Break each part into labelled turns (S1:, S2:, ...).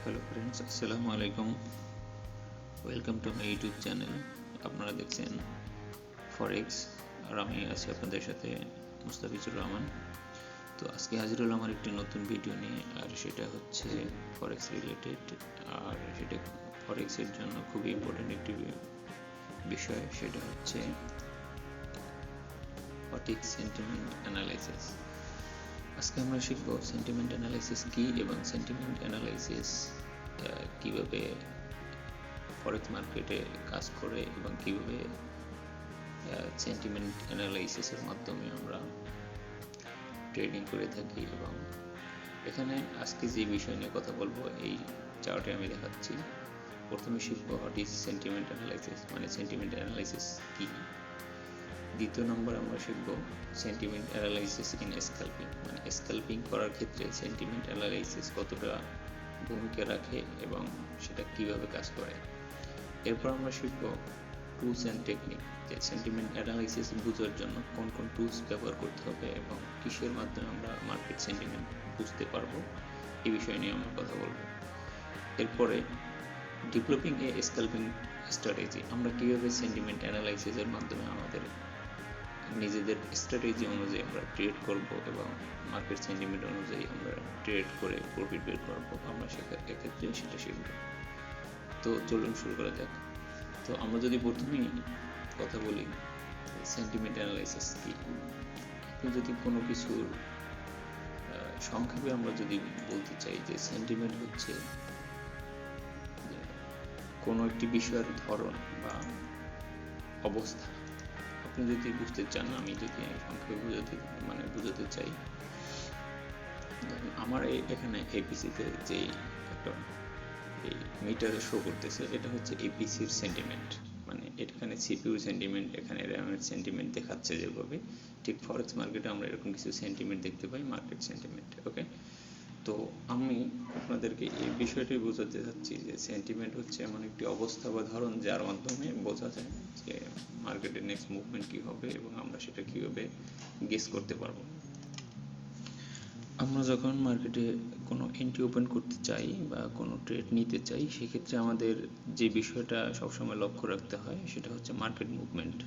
S1: Hello friends, আসসালামু আলাইকুম। Welcome to my YouTube channel. আপনারা দেখছেন ফরেক্স, আর আমি আছি আপনাদের সাথে মুস্তাফিজুর রহমান। তো আজকে হাজির হলাম আমার একটি নতুন ভিডিও নিয়ে, আর সেটা হচ্ছে ফরেক্স রিলেটেড। আর সেটা ফরেক্সের জন্য খুবই ইম্পর্টেন্ট একটি বিষয়, সেটা হচ্ছে সঠিক সেন্টিমেন্ট অ্যানালাইসিস। আজকে আমরা শিখব সেন্টিমেন্ট অ্যানালাইসিস কী এবং সেন্টিমেন্ট অ্যানালাইসিস কীভাবে ফরেক্স মার্কেটে কাজ করে এবং কীভাবে সেন্টিমেন্ট অ্যানালাইসিসের মাধ্যমে আমরা ট্রেডিং করে থাকি। এবং এখানে আজকে যে বিষয় নিয়ে কথা বলবো এই চার্টে আমি দেখাচ্ছি। প্রথমে শিখবো হোয়াট ইজ সেন্টিমেন্ট অ্যানালাইসিস, মানে সেন্টিমেন্ট অ্যানালাইসিস কী। দ্বিতীয় নম্বর আমরা শিখব সেন্টিমেন্ট অ্যানালাইসিস ইন স্ক্যাল্পিং, মানে স্ক্যাল্পিং করার ক্ষেত্রে সেন্টিমেন্ট অ্যানালাইসিস কতটা ভূমিকা রাখে এবং সেটা কিভাবে কাজ করে। এরপর আমরা শিখব টুলস অ্যান্ড টেকনিক, যে সেন্টিমেন্ট অ্যানালাইসিস বোঝার জন্য কোন কোন টুলস ব্যবহার করতে হবে এবং কিসের মাধ্যমে আমরা মার্কেট সেন্টিমেন্ট বুঝতে পারবো, এই বিষয় নিয়ে আমরা কথা বলবো। এরপরে ডেভেলপিং এ স্ক্যাল্পিং স্ট্র্যাটেজি, আমরা কীভাবে সেন্টিমেন্ট অ্যানালাইসিসের মাধ্যমে আমাদের নিজেদের স্ট্র্যাটেজি অনুযায়ী আমরা ট্রেড করব এবং মার্কেট সেন্টিমেন্ট অনুযায়ী আমরা ট্রেড করে প্রফিট বের করবো, আমরা এক্ষেত্রে সেটা শিখব। তো চলুন শুরু করা যাক। তো আমরা যদি প্রথমেই কথা বলি সেন্টিমেন্ট অ্যানালাইসিস কি, আপনি যদি কোনো কিছুর সংক্ষেপে আমরা যদি বলতে চাই যে সেন্টিমেন্ট হচ্ছে কোনো একটি বিষয়ের ধরন বা অবস্থা। আপনি যদি বুঝতে চান, আমি যদি সংক্ষেপে বোঝাতে চাই, আমার এখানে এপিসিতে যে একটা এই মিটারে শো করতেছে, এটা হচ্ছে এপিসির সেন্টিমেন্ট, মানে এখানে সিপিউর সেন্টিমেন্ট, এখানে র্যামের সেন্টিমেন্ট দেখাচ্ছে যেভাবে, ঠিক ফরেক্স মার্কেটে আমরা এরকম কিছু সেন্টিমেন্ট দেখতে পাই, মার্কেট সেন্টিমেন্ট। ওকে, তো আমি আপনাদেরকে এই বিষয়টাই বোঝাতে চাচ্ছি যে সেন্টিমেন্ট হচ্ছে এমন একটি অবস্থা বা ধরন যার মাধ্যমে বোঝা যায় যে মার্কেটের নেক্সট মুভমেন্ট কী হবে এবং আমরা সেটা কীভাবে গেস করতে পারবো। আমরা যখন মার্কেটে কোনো এন্ট্রি ওপেন করতে চাই বা কোনো ট্রেড নিতে চাই, সেক্ষেত্রে আমাদের যে বিষয়টা সবসময় লক্ষ্য রাখতে হয় সেটা হচ্ছে মার্কেট মুভমেন্ট।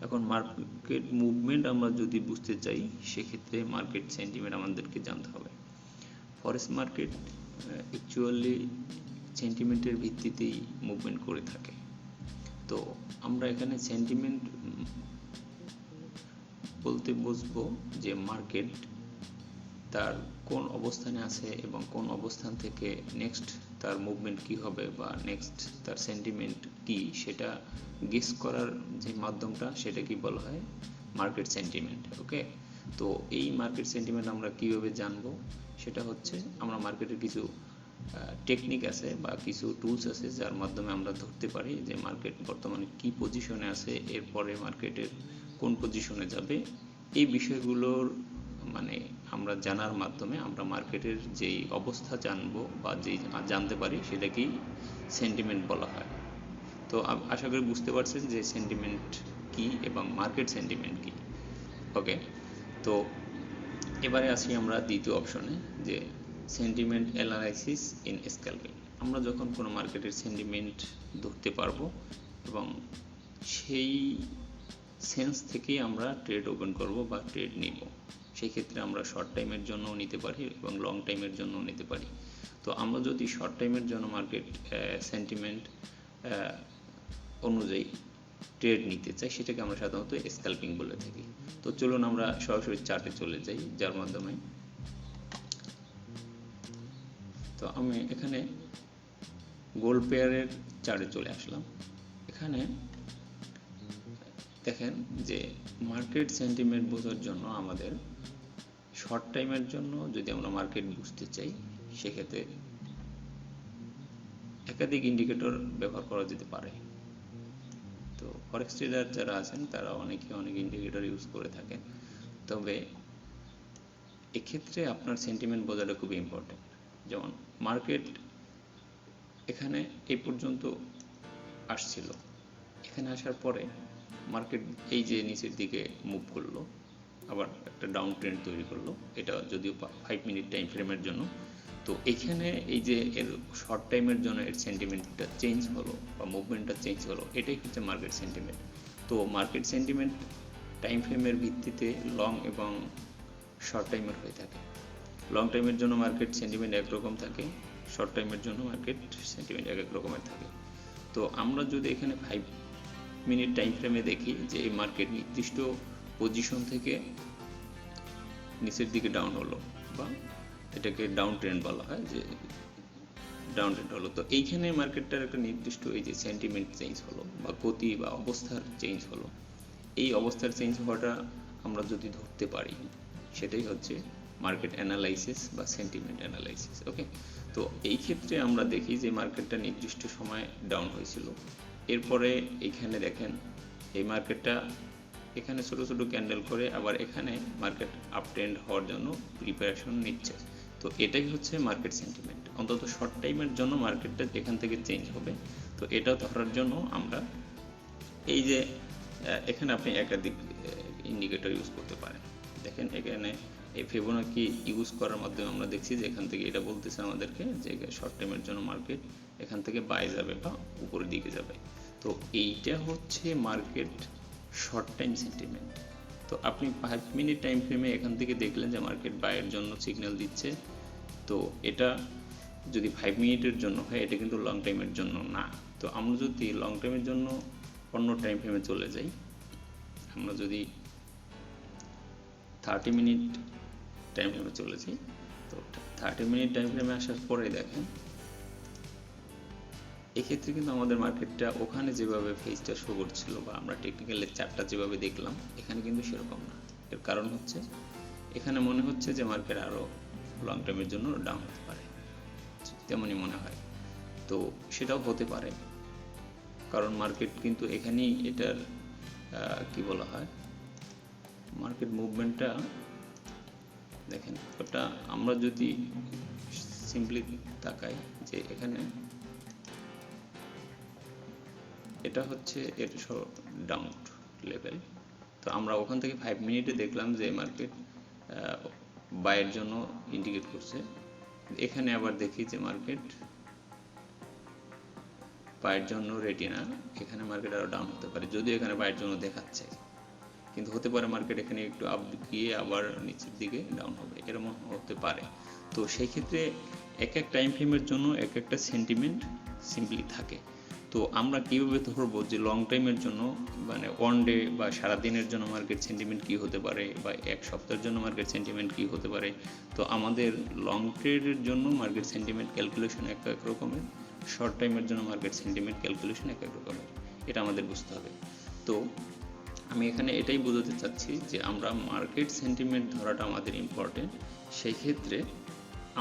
S1: এখন মার্কেট মুভমেন্ট আমরা যদি বুঝতে চাই, সেক্ষেত্রে মার্কেট সেন্টিমেন্ট আমাদেরকে জানতে হবে। ফরেক্স মার্কেট অ্যাকচুয়ালি সেন্টিমেন্টের ভিত্তিতেই মুভমেন্ট করে থাকে। তো আমরা এখানে সেন্টিমেন্ট বলতে বুঝবো যে মার্কেট তার কোন অবস্থানে আছে এবং কোন অবস্থান থেকে নেক্সট তার মুভমেন্ট কী হবে বা নেক্সট তার সেন্টিমেন্ট কী, সেটা গেস করার যে মাধ্যমটা সেটা কি বলা হয় মার্কেট সেন্টিমেন্ট। ওকে, তো এই মার্কেট সেন্টিমেন্ট আমরা কীভাবে জানবো, সেটা হচ্ছে আমরা মার্কেটের কিছু টেকনিক আছে বা কিছু টুলস আছে যার মাধ্যমে আমরা ধরতে পারি যে মার্কেট বর্তমানে কী পজিশনে আছে, এরপরে মার্কেটের কোন পজিশনে যাবে। এই বিষয়গুলোর মানে আমরা জানার মাধ্যমে আমরা মার্কেটের যেই অবস্থা জানবো বা যেই জানতে পারি সেটাকেই সেন্টিমেন্ট বলা হয়। তো আশা করি বুঝতে পারছেন যে সেন্টিমেন্ট কি এবং মার্কেট সেন্টিমেন্ট কি। ওকে, তো এবারে আসি আমরা দ্বিতীয় অপশনে, যে সেন্টিমেন্ট অ্যানালাইসিস ইন স্ক্যাল্পিং। আমরা যখন কোনো মার্কেটের সেন্টিমেন্ট ধরতে পারবো এবং সেই সেন্স থেকেই আমরা ট্রেড ওপেন করব বা ট্রেড নিব। সেই ক্ষেত্রে আমরা শর্ট টাইমের জন্যও নিতে পারি এবং লং টাইমের জন্যও নিতে পারি। তো আমরা যদি শর্ট টাইমের জন্য মার্কেট সেন্টিমেন্ট অনুযায়ী ট্রেড নিতে চাই, সেটাকে আমরা সাধারণত স্ক্যাল্পিং বলে থাকি। তো চলুন আমরা সরাসরি চার্টে চলে যাই, যার মাধ্যমে তো আমি এখানে গোল্ড পেয়ারের চার্টে চলে আসলাম। এখানে দেখেন যে মার্কেট সেন্টিমেন্ট বোঝার জন্য আমাদের শর্ট টাইমের জন্য যদি আমরা মার্কেট বুঝতে চাই, সেক্ষেত্রে একাধিক ইন্ডিকেটর ব্যবহার করা যেতে পারে। তো ফরেক্স ট্রেডার যারা আছেন তারা অনেকে অনেক ইন্ডিকেটর ইউজ করে থাকেন, তবে এক্ষেত্রে আপনার সেন্টিমেন্ট বোঝাটা খুবই ইম্পর্টেন্ট। যেমন মার্কেট এখানে এই পর্যন্ত আসছিল, এখানে আসার পরে মার্কেট এই যে নিচের দিকে মুভ করলো, আবার একটা ডাউন ট্রেন্ড তৈরি করলো, এটা যদিও 5 মিনিট টাইম ফ্রেমের জন্য। তো এখানে এই যে এর শর্ট টাইমের জন্য এর সেন্টিমেন্টটা চেঞ্জ হলো বা মুভমেন্টটা চেঞ্জ হলো, এটাই হচ্ছে মার্কেট সেন্টিমেন্ট। তো মার্কেট সেন্টিমেন্ট টাইম ফ্রেমের ভিত্তিতে লং এবং শর্ট টাইমের হয়ে থাকে। লং টাইমের জন্য মার্কেট সেন্টিমেন্ট একরকম থাকে, শর্ট টাইমের জন্য মার্কেট সেন্টিমেন্ট এক এক রকমের থাকে। তো আমরা যদি এখানে 5 মিনিট টাইম ফ্রেমে দেখি যে এই মার্কেট নির্দিষ্ট পজিশন থেকে নিচের দিকে ডাউন হলো, বা এটাকে ডাউন ট্রেন্ড বলা হয়, যে ডাউন ট্রেন্ড হলো। তো এইখানে মার্কেটটার একটা নির্দিষ্ট এই যে সেন্টিমেন্ট চেঞ্জ হলো বা গতি বা অবস্থার চেঞ্জ হলো, এই অবস্থার চেঞ্জ হওয়াটা আমরা যদি ধরতে পারি, সেটাই হচ্ছে মার্কেট অ্যানালাইসিস বা সেন্টিমেন্ট অ্যানালাইসিস। ওকে, তো এই ক্ষেত্রে আমরা দেখি যে মার্কেটটা নির্দিষ্ট সময় ডাউন হয়েছিল, এরপরে এইখানে দেখেন এই মার্কেটটা এখানে ছোট ছোট ক্যান্ডেল করে আবার এখানে মার্কেট আপ ট্রেন্ড হওয়ার জন্য প্রিপারেশন নিচ্ছে। তো এটাই হচ্ছে মার্কেট সেন্টিমেন্ট। অন্তত শর্ট টাইমের জন্য মার্কেটটা এখান থেকে চেঞ্জ হবে। তো এটা ধরার জন্য আমরা এই যে এখানে আপনি একাধিক ইন্ডিকেটর ইউজ করতে পারেন। দেখেন এখানে এই ফিবোনাকি ইউজ করার মাধ্যমে আমরা দেখছি যে এখান থেকে এটা বলতেছে আমাদেরকে যে শর্ট টাইমের জন্য মার্কেট এখান থেকে বাই যাবে বা উপরের দিকে যাবে। তো এইটা হচ্ছে মার্কেট শর্ট টাইম সেন্টিমেন্ট। তো আপনি 5 মিনিট টাইম ফ্রেমে এখান থেকে দেখলেন যে মার্কেট বাইয়ের জন্য সিগন্যাল দিচ্ছে। তো এটা যদি 5 মিনিটের জন্য হয়, এটা কিন্তু লং টাইমের জন্য না। তো আমরা যদি লং টাইমের জন্য অন্য টাইম ফ্রেমে চলে যাই, আমরা যদি 30 মিনিট টাইম ফ্রেমে চলে যাই, তো 30 মিনিট টাইম ফ্রেমে আসার পরে দেখেন এক্ষেত্রে কিন্তু আমাদের মার্কেটটা ওখানে যেভাবে ফেজটা শো করছিল বা আমরা টেকনিক্যালের চার্টটা যেভাবে দেখলাম, এখানে কিন্তু সেরকম না। এর কারণ হচ্ছে এখানে মনে হচ্ছে যে মার্কেট আরও লং টাইমের জন্য ডাউন হতে পারে, তেমনই মনে হয়। তো সেটাও হতে পারে, কারণ মার্কেট কিন্তু এখানেই এটার কি বলা হয়, মার্কেট মুভমেন্টটা দেখেন। ওটা আমরা যদি সিম্পলি তাকাই যে এখানে এটা হচ্ছে এর ডাউন লেভেল। তো আমরা ওখান থেকে 5 মিনিটে দেখলাম যে মার্কেট বাইয়ের জন্য ইন্ডিকেট করছে। এখানে আবার দেখি যে মার্কেট বাইয়ের জন্য রেডি না, এখানে মার্কেট আরও ডাউন হতে পারে, যদিও এখানে বাইয়ের জন্য দেখাচ্ছে, কিন্তু হতে পারে মার্কেট এখানে একটু আপ গিয়ে আবার নিচের দিকে ডাউন হবে, এরকম হতে পারে। তো সেই ক্ষেত্রে এক এক টাইম ফ্রেমের জন্য এক একটা সেন্টিমেন্ট সিম্পলি থাকে। তো আমরা কীভাবে ধরবো যে লং টাইমের জন্য, মানে ওয়ান ডে বা সারাদিনের জন্য মার্কেট সেন্টিমেন্ট কী হতে পারে, বা এক সপ্তাহের জন্য মার্কেট সেন্টিমেন্ট কী হতে পারে? তো আমাদের লং ট্রেডের জন্য মার্কেট সেন্টিমেন্ট ক্যালকুলেশন এক এক রকমের, শর্ট টাইমের জন্য মার্কেট সেন্টিমেন্ট ক্যালকুলেশন এক এক রকমের, এটা আমাদের বুঝতে হবে। তো আমি এখানে এটাই বোঝাতে চাচ্ছি যে আমরা মার্কেট সেন্টিমেন্ট ধরাটা আমাদের ইম্পর্টেন্ট। সেই ক্ষেত্রে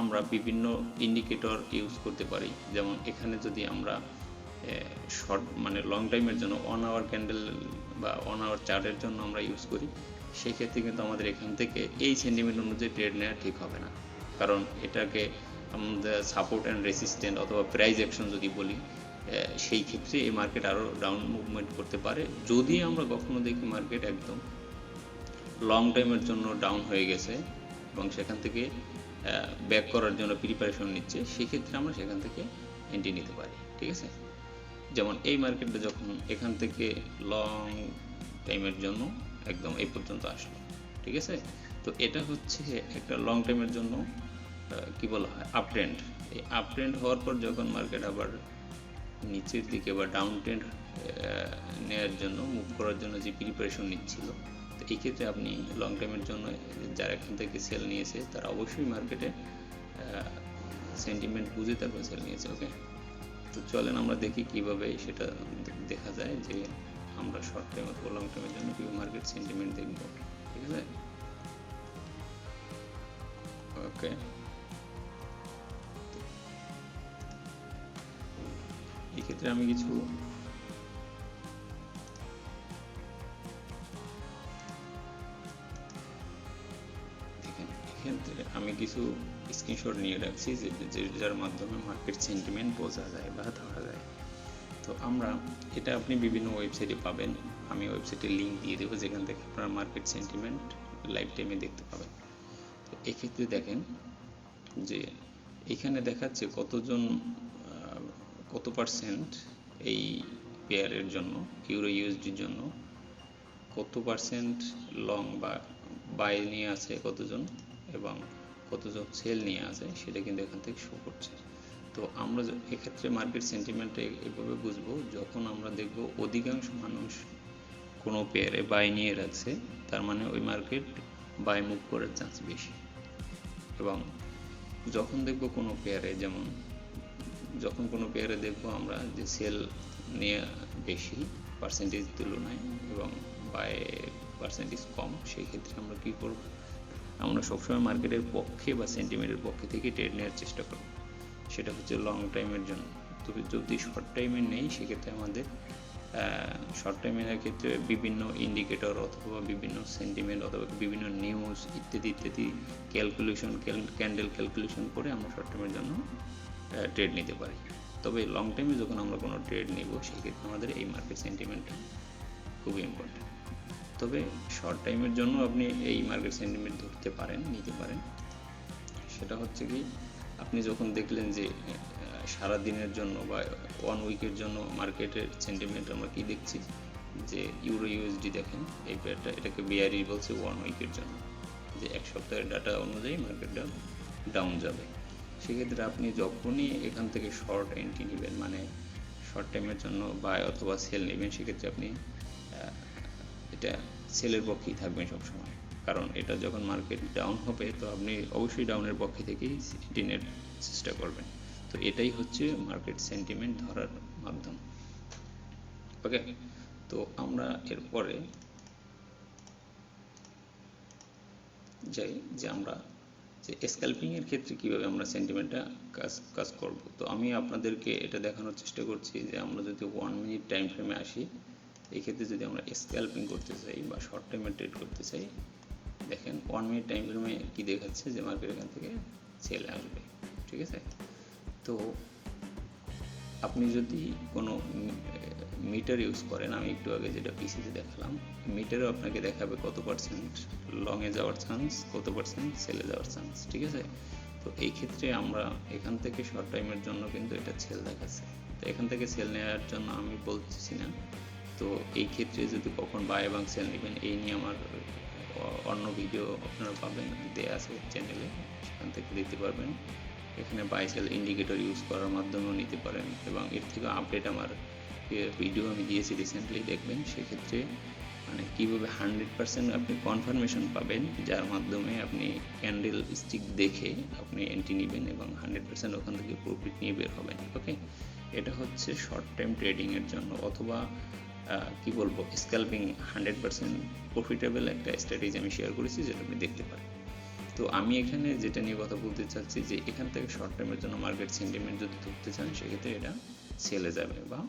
S1: আমরা বিভিন্ন ইন্ডিকেটর ইউজ করতে পারি। যেমন এখানে যদি আমরা শর্ট মানে লং টাইমের জন্য 1 আওয়ার ক্যান্ডেল বা 1 আওয়ার চার্টের জন্য আমরা ইউজ করি, সেই ক্ষেত্রে কিন্তু আমাদের এখান থেকে এই সেন্টিমেন্ট অনুযায়ী ট্রেড নেওয়া ঠিক হবে না। কারণ এটাকে আমাদের সাপোর্ট অ্যান্ড রেসিস্ট্যান্ট অথবা প্রাইস অ্যাকশন যদি বলি, সেই ক্ষেত্রে এই মার্কেট আরও ডাউন মুভমেন্ট করতে পারে। যদি আমরা কখনো দেখি মার্কেট একদম লং টাইমের জন্য ডাউন হয়ে গেছে এবং সেখান থেকে ব্যাক করার জন্য প্রিপারেশন নিচ্ছে, সেক্ষেত্রে আমরা সেখান থেকে এন্ট্রি নিতে পারি। ঠিক আছে, যেমন এই মার্কেটটা যখন এখান থেকে লং টাইমের জন্য একদম এই পর্যন্ত আসলো, ঠিক আছে, তো এটা হচ্ছে একটা লং টাইমের জন্য কি বলা হয়, আপ ট্রেন্ড। এই আপ ট্রেন্ড হওয়ার পর যখন মার্কেট আবার নিচের দিকে বা ডাউন ট্রেন্ড নেওয়ার জন্য, মুভ করার জন্য যে প্রিপারেশন নিচ্ছিল, তো এই ক্ষেত্রে আপনি লং টাইমের জন্য যারা এখান থেকে সেল নিয়েছে তারা অবশ্যই মার্কেটে সেন্টিমেন্ট বুঝে তারপর সেল নিয়েছে। ওকে, তো চলেন আমরা দেখি কিভাবে সেটা দেখা যায় যে আমরা শর্ট টাইম অথবা লং টাইমের জন্য কীভাবে মার্কেট সেন্টিমেন্ট দেখব। ঠিক আছে, ওকে, এই ক্ষেত্রে আমি কিছু স্ক্রিনশট নিয়ে রাখছি যার মাধ্যমে মার্কেট সেন্টিমেন্ট বোঝা যায় বা ধরা যায়। তো আমরা এটা আপনি বিভিন্ন ওয়েবসাইটে পাবেন, আমি ওয়েবসাইটের লিঙ্ক দিয়ে দেবো যেখান থেকে আপনারা মার্কেট সেন্টিমেন্ট লাইভ টাইমে দেখতে পাবেন। তো এক্ষেত্রে দেখেন যে এখানে দেখাচ্ছে কত পার্সেন্ট এই পেয়ারের জন্য, ইউরো ইউএসডির জন্য কত পার্সেন্ট লং বা বাই নিয়ে আছে কতজন, এবং কতজন সেল নিয়ে আছে, সেটা কিন্তু এখান থেকে শো করছে। তো আমরা এক্ষেত্রে মার্কেট সেন্টিমেন্টে এভাবে বুঝবো, যখন আমরা দেখব অধিকাংশ মানুষ কোনো পেয়ারে বাই নিয়ে রাখছে, তার মানে ওই মার্কেট বাই মুভ করার চান্স বেশি। এবং যখন দেখব কোনো পেয়ারে, যখন কোনো পেয়ারে দেখবো আমরা যে সেল নিয়ে বেশি পার্সেন্টেজ তুলনায় এবং বাই পার্সেন্টেজ কম, সেই ক্ষেত্রে আমরা কী করব, আমরা সবসময় মার্কেটের পক্ষে বা সেন্টিমেন্টের পক্ষে থেকে ট্রেড নেওয়ার চেষ্টা করব। সেটা হচ্ছে লং টাইমের জন্য। তবে যদি শর্ট টাইমের নেই, সেক্ষেত্রে আমাদের শর্ট টাইমের ক্ষেত্রে বিভিন্ন ইন্ডিকেটর অথবা বিভিন্ন সেন্টিমেন্ট অথবা বিভিন্ন নিউজ ইত্যাদি ইত্যাদি ক্যান্ডেল ক্যালকুলেশন করে আমরা শর্ট টাইমের জন্য ট্রেড নিতে পারি। তবে লং টাইমে যখন আমরা কোনো ট্রেড নিব, সেক্ষেত্রে আমাদের এই মার্কেট সেন্টিমেন্টটা খুবই ইম্পর্টেন্ট। তবে শর্ট টাইমের জন্য আপনি এই মার্কেট সেন্টিমেন্ট নিতে পারেন। সেটা হচ্ছে কি, আপনি যখন দেখলেন যে সারা দিনের জন্য বা 1 উইকের জন্য মার্কেটের সেন্টিমেন্ট আমরা কি দেখছি, যে ইউরো ইউএসডি দেখেন এই পেয়ারটা, এটাকে বিআরই বলছে 1 উইকের জন্য, যে এক সপ্তাহের ডাটা অনুযায়ী মার্কেটটা ডাউন যাবে। সেক্ষেত্রে আপনি যখনই এখান থেকে শর্ট এন্ট্রি নেবেন, মানে শর্ট টাইমের জন্য বাই অথবা সেল নেবেন, সেক্ষেত্রে আপনি এটা সেলের পক্ষেই থাকবেন সবসময়। কারণ এটা যখন মার্কেট ডাউন হবে, তো আপনি অবশ্যই ডাউনের পক্ষে থেকেই এন্ট্রি নেওয়ার চেষ্টা করবেন। তো এটাই হচ্ছে মার্কেট সেন্টিমেন্ট ধরার মাধ্যম। ওকে, তো আমরা এরপরে যাই যে আমরা যে স্ক্যাল্পিংয়ের ক্ষেত্রে কীভাবে আমরা সেন্টিমেন্টটা কাজ করব। তো আমি আপনাদেরকে এটা দেখানোর চেষ্টা করছি যে আমরা যদি 1 মিনিট টাইম ফ্রেমে আসি, এই ক্ষেত্রে যদি আমরা স্ক্যাল্পিং করতে চাই বা শর্ট টাইমে ট্রেড করতে চাই, দেখেন 1 মিনিট টাইম ফ্রেমে কী দেখাচ্ছে, যে মার্কেট এখান থেকে সেল আসবে। ঠিক আছে, তো আপনি যদি কোনো মিটার ইউজ করেন, আমি একটু আগে যেটা পিসিতে দেখালাম, মিটারও আপনাকে দেখাবে কত পার্সেন্ট লংয়ে যাওয়ার চান্স, কত পার্সেন্ট সেলে যাওয়ার চান্স। ঠিক আছে, তো এই ক্ষেত্রে আমরা এখান থেকে শর্ট টাইমের জন্য কিন্তু এটা সেল দেখাচ্ছে। তো এখান থেকে সেল নেওয়ার জন্য আমি বলতেছি না। তো এই ক্ষেত্রে যদি কখন বাই এবং সেল নেবেন, এই নিয়ে আমার অন্য ভিডিও আপনারা পাবেন, দেওয়া আছে চ্যানেলে, সেখান থেকে দেখতে পারবেন। এখানে বাই সেল ইন্ডিকেটর ইউজ করার মাধ্যমেও নিতে পারেন, এবং এর থেকে আপডেট আমার ভিডিও আমি দিয়েছি রিসেন্টলি, দেখবেন। সেক্ষেত্রে মানে কীভাবে 100% আপনি কনফার্মেশন পাবেন, যার মাধ্যমে আপনি ক্যান্ডেল স্টিক দেখে আপনি এন্ট্রি নেবেন এবং 100% ওখান থেকে প্রফিট নিয়ে বের হবেন। ওকে, এটা হচ্ছে শর্ট টাইম ট্রেডিংয়ের জন্য, অথবা কি বলবো, স্ক্যাল্পিং 100% প্রফিটেবল একটা স্ট্র্যাটেজি আমি শেয়ার করেছি, যেটা আপনি দেখতে পারেন। তো আমি এখানে যেটা নিয়ে কথা বলতে চাচ্ছি, যে এখান থেকে শর্ট টাইমের জন্য মার্কেট সেন্টিমেন্ট যদি ধরতে চান, সেক্ষেত্রে এটা সেলে যাবে বা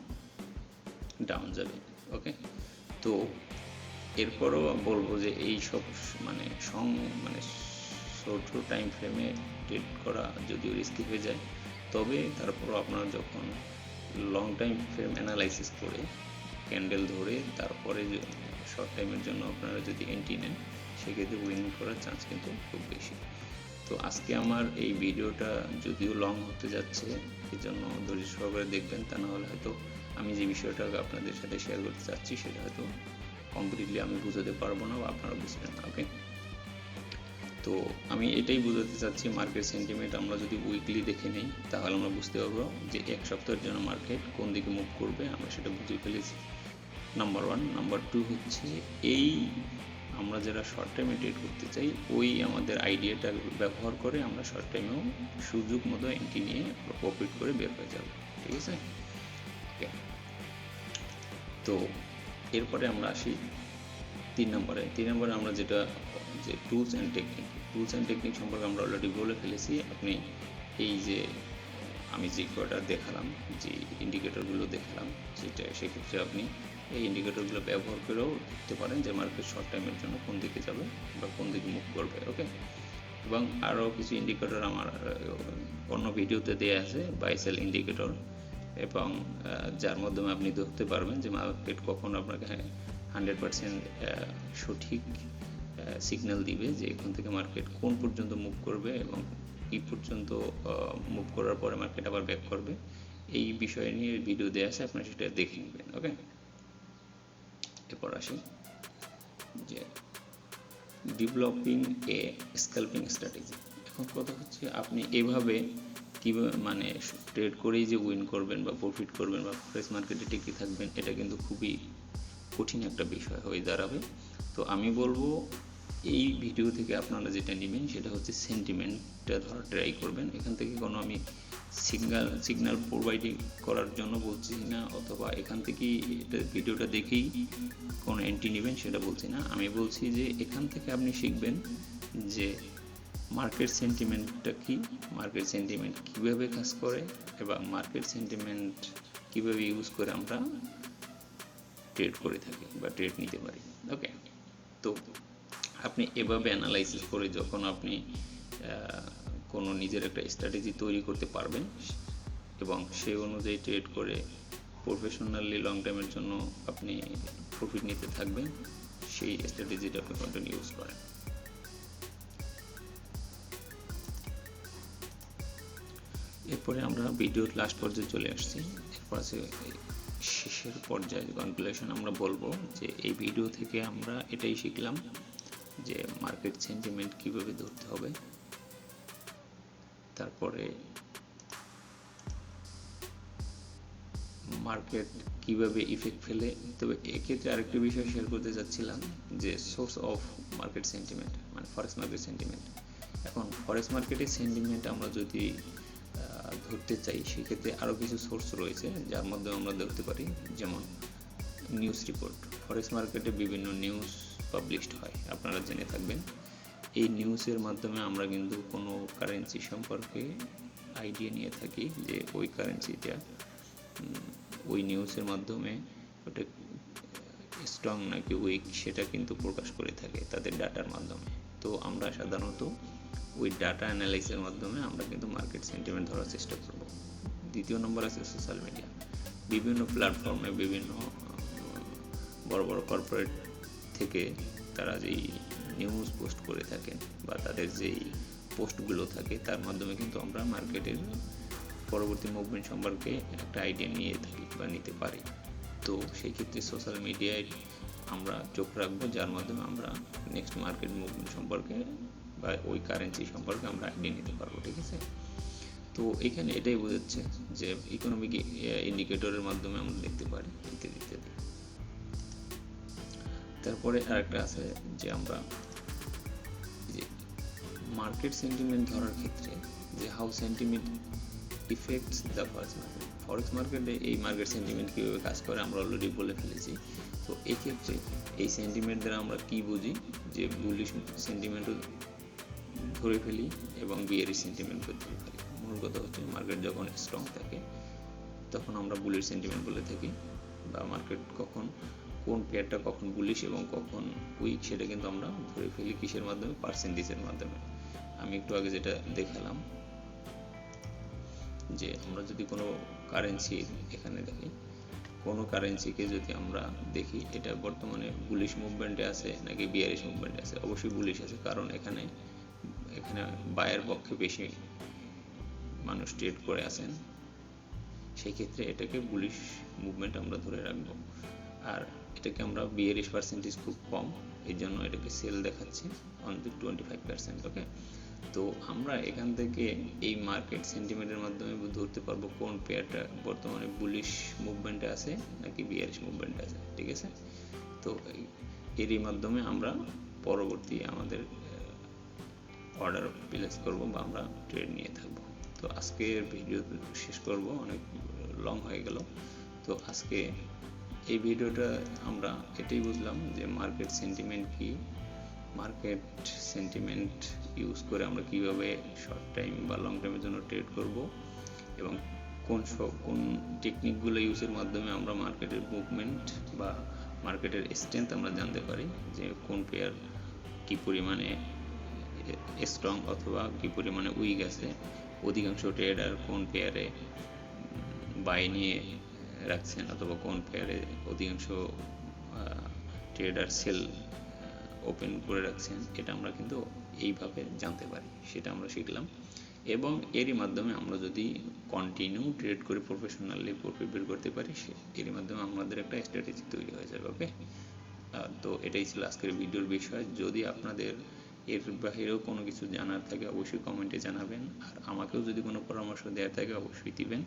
S1: ডাউন যাবে। ওকে, তো এরপরও বলবো যে এই সব মানে ছোট টাইম ফ্রেমে ট্রেড করা যদিও রিস্কি হয়ে যায়, তবে তারপরও আপনারা যখন লং টাইম ফ্রেম অ্যানালাইসিস করে ক্যান্ডেল ধরে তারপরে শর্ট টাইমের জন্য আপনারা যদি এন্ট্রি নেন, সেক্ষেত্রে উইন করার চান্স কিন্তু খুব বেশি। তো আজকে আমার এই ভিডিওটা যদিও লং হতে যাচ্ছে, এই জন্য ধৈর্য সহকারে দেখবেন, তা না হলে হয়তো আমি যে বিষয়টা আপনাদের সাথে শেয়ার করতে চাচ্ছি, সেটা হয়তো কমপ্লিটলি আমি বুঝাতে পারবো না বা আপনারা বুঝবেন না। ওকে, তো আমি এটাই বোঝাতে চাচ্ছি, মার্কেট সেন্টিমেন্ট আমরা যদি উইকলি দেখে নিই, তাহলে আমরা বুঝতে পারবো যে এক সপ্তাহের জন্য মার্কেট কোন দিকে মুভ করবে, আমরা সেটা বুঝে ফেলেছি। নাম্বার 1। নাম্বার 2 হচ্ছে, এই আমরা যারা শর্ট টাইমে ট্রেড করতে চাই, ওই আমাদের আইডিয়াটা ব্যবহার করে আমরা শর্ট টাইমেও সুযোগ মতো এন্ট্রি নিয়ে প্রফিট করে বের হয়ে যাব। ঠিক আছে, তো এরপরে আমরা আসি 3 নম্বরে। আমরা যে টুলস অ্যান্ড টেকনিক সম্পর্কে আমরা অলরেডি বলে ফেলেছি। আপনি এই যে আমি যে কয়টা দেখালাম, যে ইন্ডিকেটরগুলো দেখালাম, সেক্ষেত্রে আপনি এই ইন্ডিকেটরগুলো ব্যবহার করেও দেখতে পারেন যে মার্কেট শর্ট টাইমের জন্য কোন দিকে যাবে বা কোন দিকে মুভ করবে। ওকে, এবং আরও কিছু ইন্ডিকেটর আমার অন্য ভিডিওতে দেওয়া আছে, বাই সেল ইন্ডিকেটর, এবং যার মাধ্যমে আপনি ধরতে পারবেন যে মার্কেট কখন আপনাকে 100% সঠিক সিগন্যাল দিবে যে এখান থেকে মার্কেট কোন পর্যন্ত মুভ করবে এবং কি পর্যন্ত মুভ করার পরে মার্কেট আবার ব্যাক করবে, এই বিষয় নিয়ে ভিডিও দেওয়া আছে, আপনারা সেটা দেখে নেবেন। ওকে, এরপর আসি যে ডেভেলপিং এ স্ক্যালপিং স্ট্র্যাটেজি। এখন কথা হচ্ছে আপনি এভাবে কীভাবে মানে ট্রেড করেই যে উইন করবেন বা প্রফিট করবেন বা ফরেক্স মার্কেটে টিকে থাকবেন, এটা কিন্তু খুবই কঠিন একটা বিষয় হয়ে দাঁড়াবে। তো আমি বলবো এই ভিডিও থেকে আপনারা যেটা নেবেন সেটা হচ্ছে সেন্টিমেন্টটা ধরা ট্রাই করবেন। এখান থেকে কোনো আমি সিগন্যাল প্রোভাইড করার জন্য বলছি না, অথবা এখান থেকেই এটা ভিডিওটা দেখেই কোনো এন্ট্রি নেবেন সেটা বলছি না। আমি বলছি যে এখান থেকে আপনি শিখবেন যে মার্কেট সেন্টিমেন্টটা কি, মার্কেট সেন্টিমেন্ট কীভাবে কাজ করে এবং মার্কেট সেন্টিমেন্ট কীভাবে ইউজ করে আমরা ট্রেড করে থাকি বা ট্রেড নিতে পারি। ওকে, তো আপনি এভাবে অ্যানালাইসিস করে যখন আপনি কোনো নিজের একটা স্ট্র্যাটেজি তৈরি করতে পারবেন এবং সেই অনুযায়ী ট্রেড করে প্রফেশনালি লং টাইমের জন্য আপনি প্রফিট নিতে থাকবেন, সেই স্ট্র্যাটেজিটা আপনি কন্টিনিউ ইউজ করেন। এরপরে আমরা ভিডিওর লাস্ট পর্যায়ে চলে আসছি। এরপর আছে শেষের পর্যায়ে কনক্লুশন। আমরা বলবো যে এই ভিডিও থেকে আমরা এটাই শিখলাম যে মার্কেট সেন্টিমেন্ট কিভাবে ধরতে হবে, তারপরে মার্কেট কিভাবে ইফেক্ট ফেলে। তবে এক্ষেত্রে আরেকটি বিষয় শেয়ার করতে যাচ্ছিলাম যে সোর্স অফ মার্কেট সেন্টিমেন্ট মানে ফরেক্স মার্কেট সেন্টিমেন্ট। এখন ফরেক্স মার্কেটের সেন্টিমেন্ট আমরা যদি ধরতে চাই সেক্ষেত্রে আরও কিছু সোর্স রয়েছে যার মাধ্যমে আমরা ধরতে পারি, যেমন নিউজ রিপোর্ট। ফরেক্স মার্কেটে বিভিন্ন নিউজ পাবলিশড হয়, আপনারা জেনে থাকবেন। এই নিউজের মাধ্যমে আমরা কিন্তু কোনো কারেন্সি সম্পর্কে আইডিয়া নিয়ে থাকি যে ওই কারেন্সিটা ওই নিউজের মাধ্যমে ওটা স্ট্রং নাকি উইক সেটা কিন্তু প্রকাশ করে থাকে তাদের ডাটার মাধ্যমে। তো আমরা সাধারণত ওই ডাটা অ্যানালাইসিসের মাধ্যমে আমরা কিন্তু মার্কেট সেন্টিমেন্ট ধরার চেষ্টা করব। দ্বিতীয় নম্বর আছে সোশ্যাল মিডিয়া। বিভিন্ন প্ল্যাটফর্মে বিভিন্ন বড় বড় কর্পোরেট থেকে তারা যেই নিউজ পোস্ট করে থাকেন বা তাদের যেই পোস্টগুলো থাকে তার মাধ্যমে কিন্তু আমরা মার্কেটের পরবর্তী মুভমেন্ট সম্পর্কে একটা আইডিয়া নিয়ে থাকি বা নিতে পারি। তো সেই ক্ষেত্রে সোশ্যাল মিডিয়ায় আমরা চোখ রাখবো, যার মাধ্যমে আমরা নেক্সট মার্কেট মুভমেন্ট সম্পর্কে বা ওই কারেন্সি সম্পর্কে আমরা আইডিয়া নিতে পারবো। ঠিক আছে, তো এখানে এটাই বোঝাচ্ছে যে ইকোনমিক ইন্ডিকেটরের মাধ্যমে আমরা দেখতে পারি ইত্যাদি ইত্যাদি। তারপরে আরেকটা আছে যে আমরা যে মার্কেট সেন্টিমেন্ট ধরার ক্ষেত্রে যে how sentiment affects the forex market. ফরেক্স মার্কেটে এই মার্কেট সেন্টিমেন্ট কীভাবে কাজ করে আমরা অলরেডি বলে ফেলেছি। তো এই ক্ষেত্রে এই সেন্টিমেন্ট দ্বারা আমরা কী বুঝি যে বুলিশ সেন্টিমেন্টও ধরে ফেলি এবং বিয়ারিশ সেন্টিমেন্টও ধরে ফেলি। মূল কথা হচ্ছে মার্কেট যখন স্ট্রং থাকে তখন আমরা বুলিশ সেন্টিমেন্ট বলে থাকি, বা মার্কেট কখন কোন পেয়ারটা কখন বুলিশ এবং কখন উইক সেটা কিন্তু আমরা ধরে ফেলি কিসের মাধ্যমে, পার্সেন্টেজের মাধ্যমে। আমি একটু আগে যেটা দেখালাম যে আমরা যদি কোনো কারেন্সি এখানে দেখি, কোনো কারেন্সিকে যদি আমরা দেখি এটা বর্তমানে বুলিশ মুভমেন্টে আছে নাকি বিয়ারিশ মুভমেন্টে আছে, অবশ্যই বুলিশ আছে, কারণ এখানে বায়ের পক্ষে বেশি মানুষ ট্রেড করে আছেন। সেই ক্ষেত্রে এটাকে বুলিশ মুভমেন্ট আমরা ধরে রাখবো। আর এটাকে আমরা বিয়ারিশ পার্সেন্টেজ খুব কম, এই জন্য এটাকে সেল দেখাচ্ছে অনলি 25%। ওকে, তো আমরা এখান থেকে এই মার্কেট সেন্টিমেন্টের মাধ্যমে ধরতে পারবো কোন পেয়ারটা বর্তমানে বুলিশ মুভমেন্টে আছে নাকি বিয়ারিশ মুভমেন্টে আছে। ঠিক আছে, তো এরই মাধ্যমে আমরা পরবর্তী আমাদের অর্ডার প্লেস করব বা আমরা ট্রেড নিয়ে থাকবো। তো আজকের ভিডিও শেষ করব, অনেক লং হয়ে গেল। তো আজকে এই ভিডিওটা আমরা এটাই বুঝলাম যে মার্কেট সেন্টিমেন্ট কি, মার্কেট সেন্টিমেন্ট ইউজ করে আমরা কিভাবে শর্ট টাইম বা লং টাইমের জন্য ট্রেড করব এবং কোন টেকনিকগুলো ইউজের মাধ্যমে আমরা মার্কেটের মুভমেন্ট বা মার্কেটের স্ট্রেংথ আমরা জানতে পারি, যে কোন পেয়ার কি পরিমাণে স্ট্রং অথবা কি পরিমাণে উইক আছে। অধিকাংশ ট্রেডার কোন পেয়ারে বাই নিয়ে রাখছেন অথবা কোন পেয়ারে অধিকাংশ ট্রেডার সেল ওপেন করে রাখছেন, এটা আমরা কিন্তু এইভাবে জানতে পারি, সেটা আমরা শিখলাম। এবং এরই মাধ্যমে আমরা যদি কন্টিনিউ ট্রেড করে প্রফেশনালি প্রফিট বের করতে পারি, এরই মাধ্যমে আমাদের একটা স্ট্র্যাটেজি তৈরি হয়ে যাবে। ওকে, তো এটাই ছিল আজকের ভিডিওর বিষয়। যদি আপনাদের এর বাহিরেও কোনো কিছু জানার থাকে অবশ্যই কমেন্টে জানাবেন, আর আমাকেও যদি কোনো পরামর্শ দেওয়ার থাকে অবশ্যই দিবেন।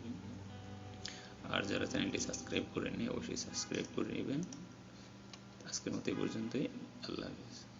S1: আর যারা চ্যানেলটি সাবস্ক্রাইব করেননি অবশ্যই সাবস্ক্রাইব করে নেবেন। আজকের মতো এই পর্যন্তই। আল্লাহ হাফেজ।